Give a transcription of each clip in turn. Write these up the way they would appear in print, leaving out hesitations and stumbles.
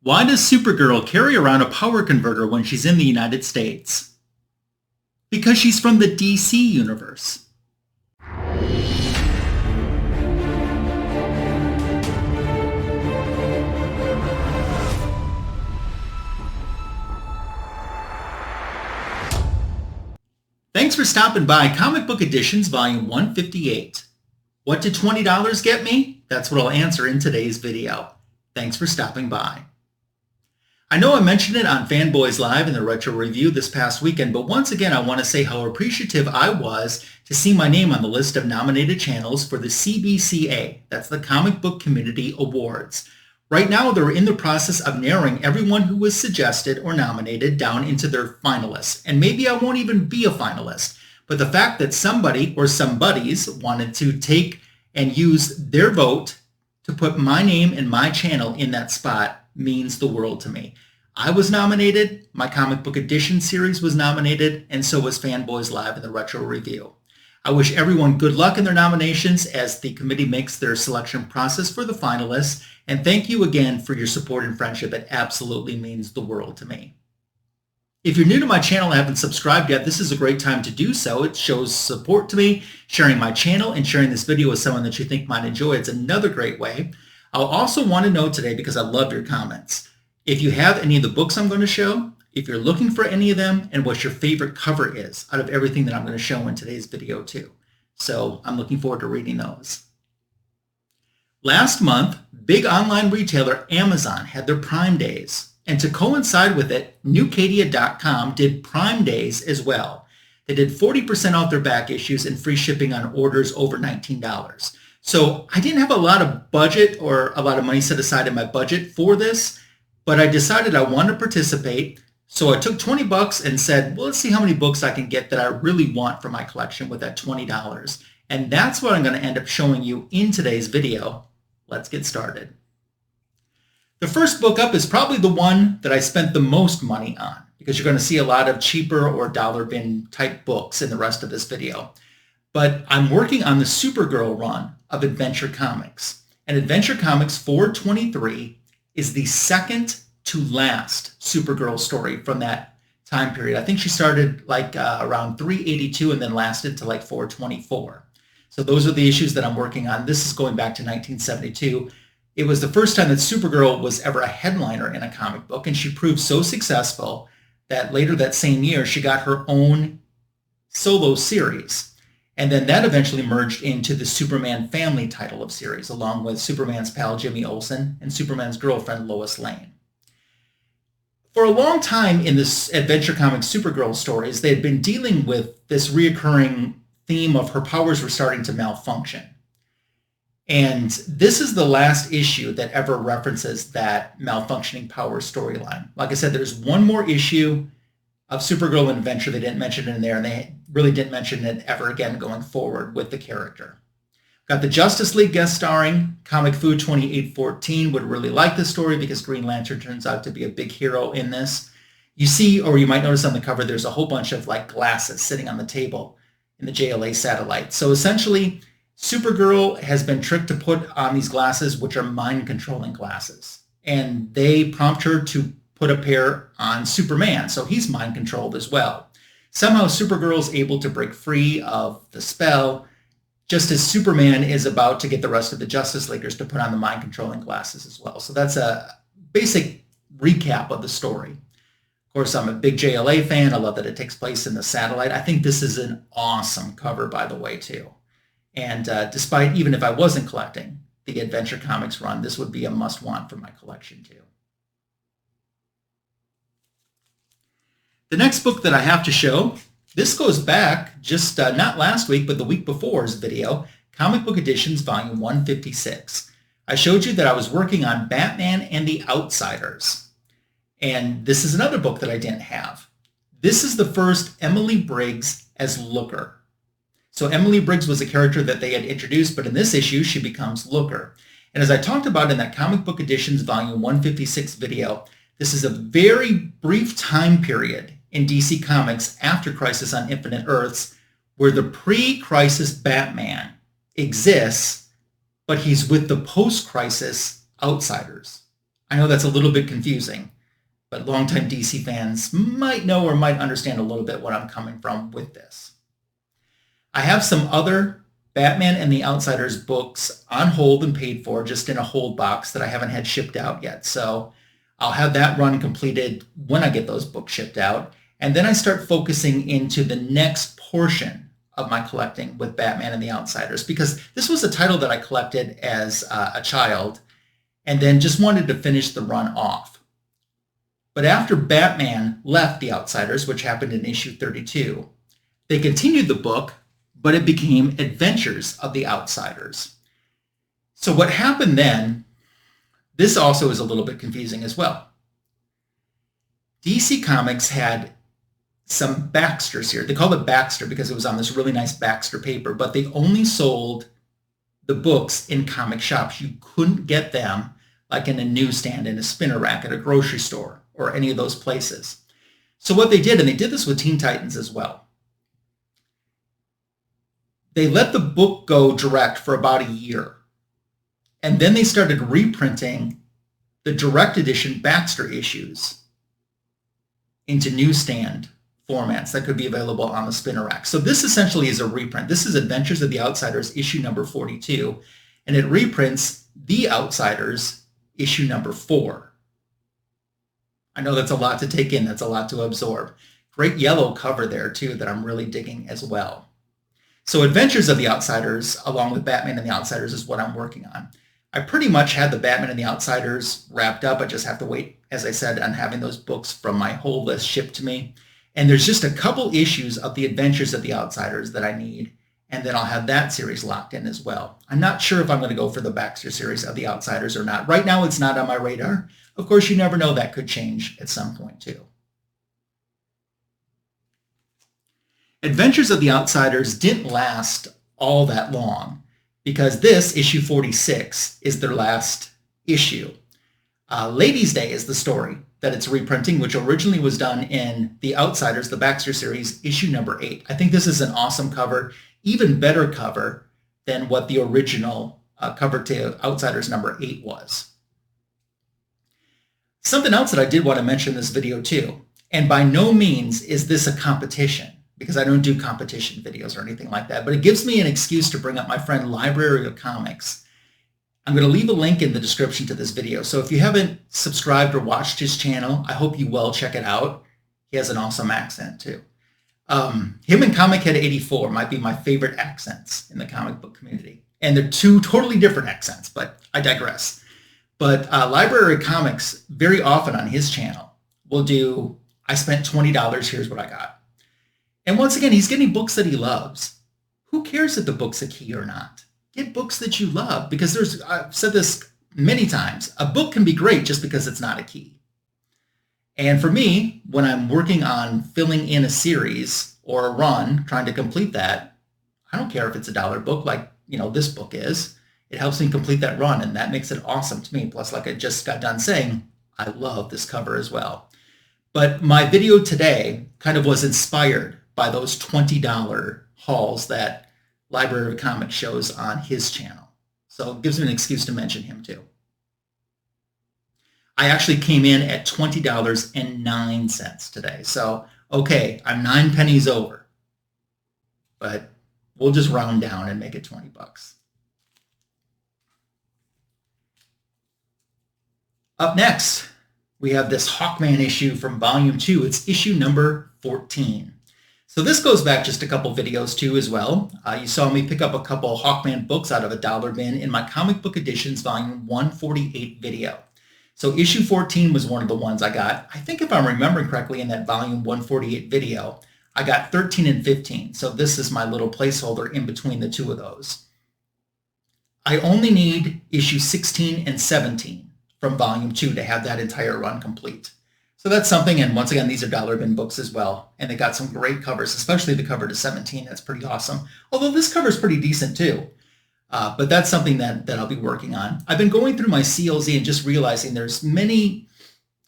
Why does Supergirl carry around a power converter when she's in the United States? Because she's from the DC universe. Thanks for stopping by Comic Book Editions Volume 158. What did $20 get me? That's what I'll answer in today's video. Thanks for stopping by. I know I mentioned it on Fanboys Live in the Retro Review this past weekend, but once again I want to say how appreciative I was to see my name on the list of nominated channels for the CBCA, that's the Comic Book Community Awards. Right now they're in the process of narrowing everyone who was suggested or nominated down into their finalists, and maybe I won't even be a finalist, but the fact that somebody or somebodies wanted to take and use their vote to put my name and my channel in that spot means the world to me. I was nominated, my Comic Book Edition series was nominated, and so was Fanboys Live in the Retro Review. I wish everyone good luck in their nominations as the committee makes their selection process for the finalists, and thank you again for your support and friendship. It absolutely means the world to me. If you're new to my channel and haven't subscribed yet, this is a great time to do so. It shows support to me, sharing my channel and sharing this video with someone that you think might enjoy. It's another great way. I'll also want to know today, because I love your comments, if you have any of the books I'm going to show, if you're looking for any of them, and what your favorite cover is out of everything that I'm going to show in today's video too. So I'm looking forward to reading those. Last month, big online retailer Amazon had their Prime Days, and to coincide with it, newkadia.com did Prime Days as well. They did 40% off their back issues and free shipping on orders over $19. So I didn't have a lot of budget or a lot of money set aside in my budget for this, but I decided I wanted to participate. So I took $20 and said, well, let's see how many books I can get that I really want for my collection with that $20. And that's what I'm going to end up showing you in today's video. Let's get started. The first book up is probably the one that I spent the most money on, because you're going to see a lot of cheaper or dollar bin type books in the rest of this video. But I'm working on the Supergirl run of Adventure Comics. And Adventure Comics 423 is the second to last Supergirl story from that time period. I think she started like around 382 and then lasted to like 424. So those are the issues that I'm working on. This is going back to 1972. It was the first time that Supergirl was ever a headliner in a comic book, and she proved so successful that later that same year she got her own solo series. And then that eventually merged into the Superman family title of series, along with Superman's pal Jimmy Olsen and Superman's girlfriend Lois Lane. For a long time in this Adventure Comics Supergirl stories, they had been dealing with this reoccurring theme of her powers were starting to malfunction. And this is the last issue that ever references that malfunctioning power storyline. Like I said, there's one more issue of Supergirl and Adventure. They didn't mention it in there, and they really didn't mention it ever again going forward with the character. Got the Justice League guest starring. Comic Food 2814 would really like this story because Green Lantern turns out to be a big hero in this. You see, or you might notice on the cover, there's a whole bunch of like glasses sitting on the table in the JLA satellite. So essentially, Supergirl has been tricked to put on these glasses, which are mind-controlling glasses. And they prompt her to put a pair on Superman, so he's mind-controlled as well. Somehow Supergirl's able to break free of the spell, just as Superman is about to get the rest of the Justice Leaguers to put on the mind-controlling glasses as well. So that's a basic recap of the story. Of course, I'm a big JLA fan. I love that it takes place in the satellite. I think this is an awesome cover, by the way, too. And despite, even if I wasn't collecting the Adventure Comics run, this would be a must-want for my collection, too. The next book that I have to show, this goes back just not last week, but the week before's video, Comic Book Editions Volume 156. I showed you that I was working on Batman and the Outsiders. And this is another book that I didn't have. This is the first Emily Briggs as Looker. So Emily Briggs was a character that they had introduced, but in this issue, she becomes Looker. And as I talked about in that Comic Book Editions Volume 156 video, this is a very brief time period in DC Comics after Crisis on Infinite Earths, where the pre-Crisis Batman exists, but he's with the post-Crisis Outsiders. I know that's a little bit confusing, but longtime DC fans might know or might understand a little bit what I'm coming from with this. I have some other Batman and the Outsiders books on hold and paid for, just in a hold box that I haven't had shipped out yet. So I'll have that run completed when I get those books shipped out. And then I start focusing into the next portion of my collecting with Batman and the Outsiders, because this was a title that I collected as a child and then just wanted to finish the run off. But after Batman left the Outsiders, which happened in issue 32, they continued the book, but it became Adventures of the Outsiders. So what happened then, this also is a little bit confusing as well. DC Comics had some Baxters here. They called it Baxter because it was on this really nice Baxter paper, but they only sold the books in comic shops. You couldn't get them like in a newsstand, in a spinner rack, at a grocery store, or any of those places. So what they did, and they did this with Teen Titans as well, they let the book go direct for about a year. And then they started reprinting the direct edition Baxter issues into newsstand formats that could be available on the spinner rack. So this essentially is a reprint. This is Adventures of the Outsiders, issue number 42, and it reprints The Outsiders, issue number 4. I know that's a lot to take in. That's a lot to absorb. Great yellow cover there, too, that I'm really digging as well. So Adventures of the Outsiders, along with Batman and the Outsiders, is what I'm working on. I pretty much had the Batman and the Outsiders wrapped up. I just have to wait, as I said, on having those books from my whole list shipped to me. And there's just a couple issues of the Adventures of the Outsiders that I need, and then I'll have that series locked in as well. I'm not sure if I'm going to go for the Baxter series of the Outsiders or not. Right now, it's not on my radar. Of course, you never know. That could change at some point, too. Adventures of the Outsiders didn't last all that long, because this, issue 46, is their last issue. Ladies' Day is the story that it's reprinting, which originally was done in The Outsiders, the Baxter series, issue number 8. I think this is an awesome cover, even better cover than what the original cover to Outsiders number 8 was. Something else that I did want to mention in this video too, and by no means is this a competition, because I don't do competition videos or anything like that, but it gives me an excuse to bring up my friend Library of Comics. I'm going to leave a link in the description to this video, so if you haven't subscribed or watched his channel, I hope you will check it out. He has an awesome accent too. Him and Comic Head 84 might be my favorite accents in the comic book community. And they're two totally different accents, but I digress. But Library of Comics, very often on his channel, will do, I spent $20, here's what I got. And once again, he's getting books that he loves. Who cares if the book's a key or not? Get books that you love, because I've said this many times, a book can be great just because it's not a key. And for me, when I'm working on filling in a series or a run, trying to complete that, I don't care if it's a dollar book like, this book is. It helps me complete that run, and that makes it awesome to me. Plus, like I just got done saying, I love this cover as well. But my video today kind of was inspired by those $20 hauls that Library of Comics shows on his channel. So it gives me an excuse to mention him too. I actually came in at $20.09 today. So, okay, I'm 9 pennies over, but we'll just round down and make it 20 bucks. Up next, we have this Hawkman issue from volume 2. It's issue number 14. So this goes back just a couple videos too as well. You saw me pick up a couple Hawkman books out of a dollar bin in my Comic Book Editions volume 148 video. So issue 14 was one of the ones I got. I think if I'm remembering correctly, in that volume 148 video, I got 13 and 15. So this is my little placeholder in between the two of those. I only need issue 16 and 17 from volume 2 to have that entire run complete. So that's something, and once again, these are dollar bin books as well, and they got some great covers, especially the cover to 17. That's pretty awesome. Although this cover is pretty decent too, but that's something that I'll be working on. I've been going through my CLZ and just realizing there's many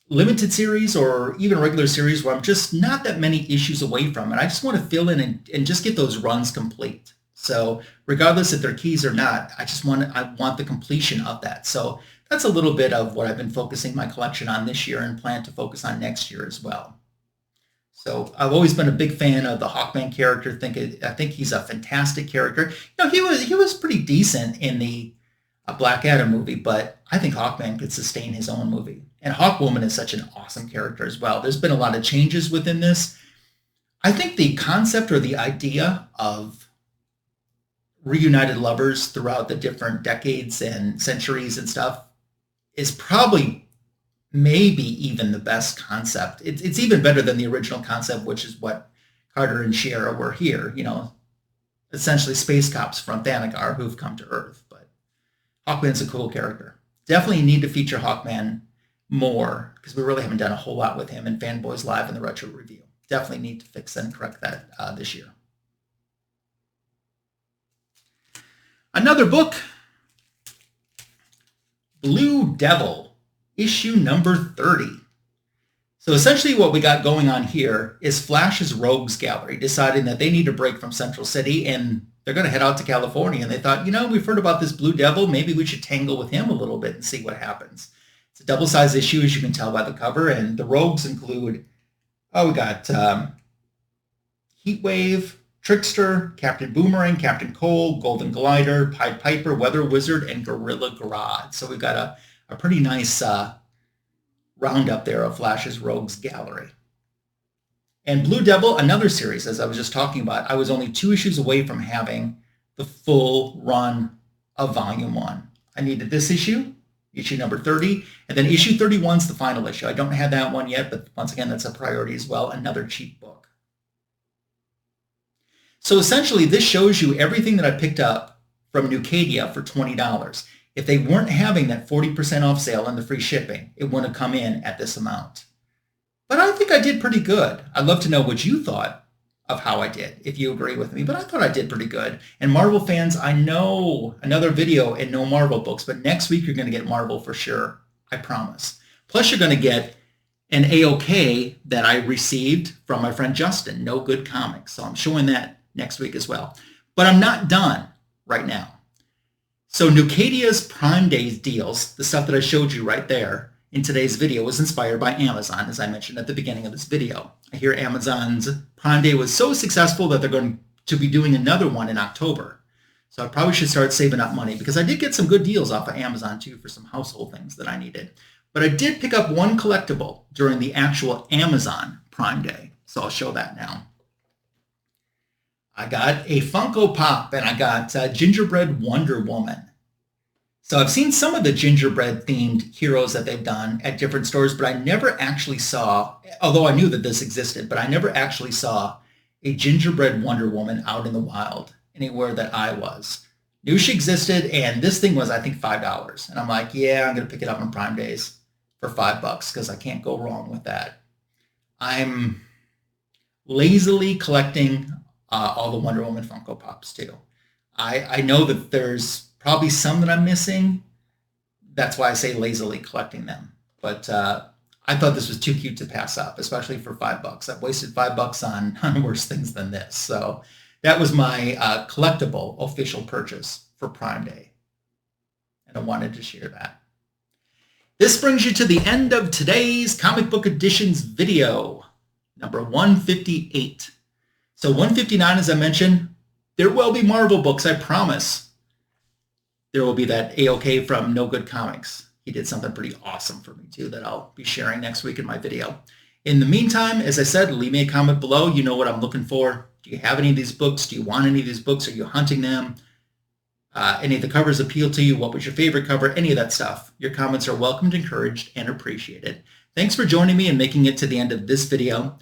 limited series or even regular series where I'm just not that many issues away from it. I just want to fill in and just get those runs complete. So regardless if they're keys or not, I want the completion of that. So that's a little bit of what I've been focusing my collection on this year and plan to focus on next year as well. So I've always been a big fan of the Hawkman character. I think he's a fantastic character. He was pretty decent in the Black Adam movie, but I think Hawkman could sustain his own movie. And Hawkwoman is such an awesome character as well. There's been a lot of changes within this. I think the concept or the idea of reunited lovers throughout the different decades and centuries and stuff is probably maybe even the best concept. It's even better than the original concept, which is what Carter and Shiera were here, essentially space cops from Thanagar who've come to Earth. But Hawkman's a cool character. Definitely need to feature Hawkman more because we really haven't done a whole lot with him in Fanboys Live and the Retro Review. Definitely need to fix and correct that this year. Another book, Blue Devil, issue number 30. So essentially what we got going on here is Flash's Rogues Gallery deciding that they need a break from Central City and they're going to head out to California. And they thought, we've heard about this Blue Devil. Maybe we should tangle with him a little bit and see what happens. It's a double-sized issue, as you can tell by the cover. And the rogues include, we got Heatwave, Trickster, Captain Boomerang, Captain Cole, Golden Glider, Pied Piper, Weather Wizard, and Gorilla Grodd. So we've got a pretty nice roundup there of Flash's Rogues Gallery. And Blue Devil, another series, as I was just talking about, I was only 2 issues away from having the full run of Volume 1. I needed this issue number 30, and then issue 31 is the final issue. I don't have that one yet, but once again, that's a priority as well, another cheap book. So essentially, this shows you everything that I picked up from New Kadia for $20. If they weren't having that 40% off sale and the free shipping, it wouldn't have come in at this amount. But I think I did pretty good. I'd love to know what you thought of how I did, if you agree with me. But I thought I did pretty good. And Marvel fans, I know another video and no Marvel books, but next week you're going to get Marvel for sure. I promise. Plus you're going to get an AOK that I received from my friend Justin, No Good Comics. So I'm showing that next week as well. But I'm not done right now. So New Kadia's Prime Day deals, the stuff that I showed you right there in today's video, was inspired by Amazon, as I mentioned at the beginning of this video. I hear Amazon's Prime Day was so successful that they're going to be doing another one in October. So I probably should start saving up money because I did get some good deals off of Amazon too for some household things that I needed. But I did pick up one collectible during the actual Amazon Prime Day. So I'll show that now. I got a Funko Pop and I got Gingerbread Wonder Woman. So I've seen some of the gingerbread themed heroes that they've done at different stores, but I never actually saw, although I knew that this existed, but I never actually saw a gingerbread Wonder Woman out in the wild anywhere that I was. Knew she existed, and this thing was, I think, $5. And I'm like, yeah, I'm going to pick it up on Prime Days for $5 because I can't go wrong with that. I'm lazily collecting all the Wonder Woman Funko Pops too. I know that there's probably some that I'm missing. That's why I say lazily collecting them. But I thought this was too cute to pass up, especially for $5. I've wasted $5 on worse things than this. So that was my collectible official purchase for Prime Day. And I wanted to share that. This brings you to the end of today's Comic Book Editions video, number 158. So 159, as I mentioned, there will be Marvel books, I promise. There will be that AOK from No Good Comics. He did something pretty awesome for me too that I'll be sharing next week in my video. In the meantime, as I said, leave me a comment below. You know what I'm looking for. Do you have any of these books? Do you want any of these books? Are you hunting them? Any of the covers appeal to you? What was your favorite cover? Any of that stuff. Your comments are welcomed, encouraged, and appreciated. Thanks for joining me and making it to the end of this video.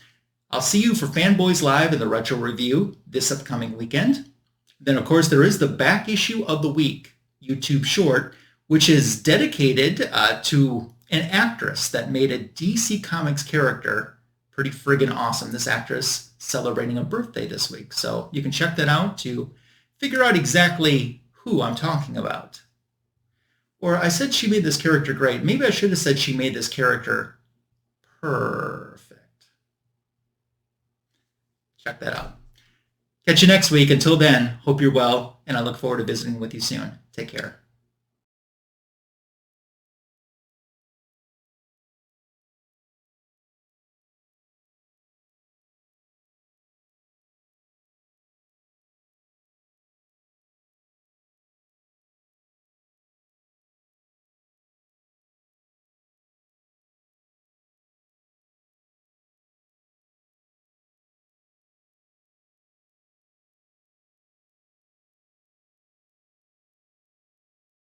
I'll see you for Fanboys Live and the Retro Review this upcoming weekend. Then, of course, there is the back issue of the week YouTube short, which is dedicated to an actress that made a DC Comics character pretty friggin' awesome. This actress celebrating a birthday this week. So you can check that out to figure out exactly who I'm talking about. Or I said she made this character great. Maybe I should have said she made this character perfect. Check that out. Catch you next week. Until then, hope you're well, and I look forward to visiting with you soon. Take care.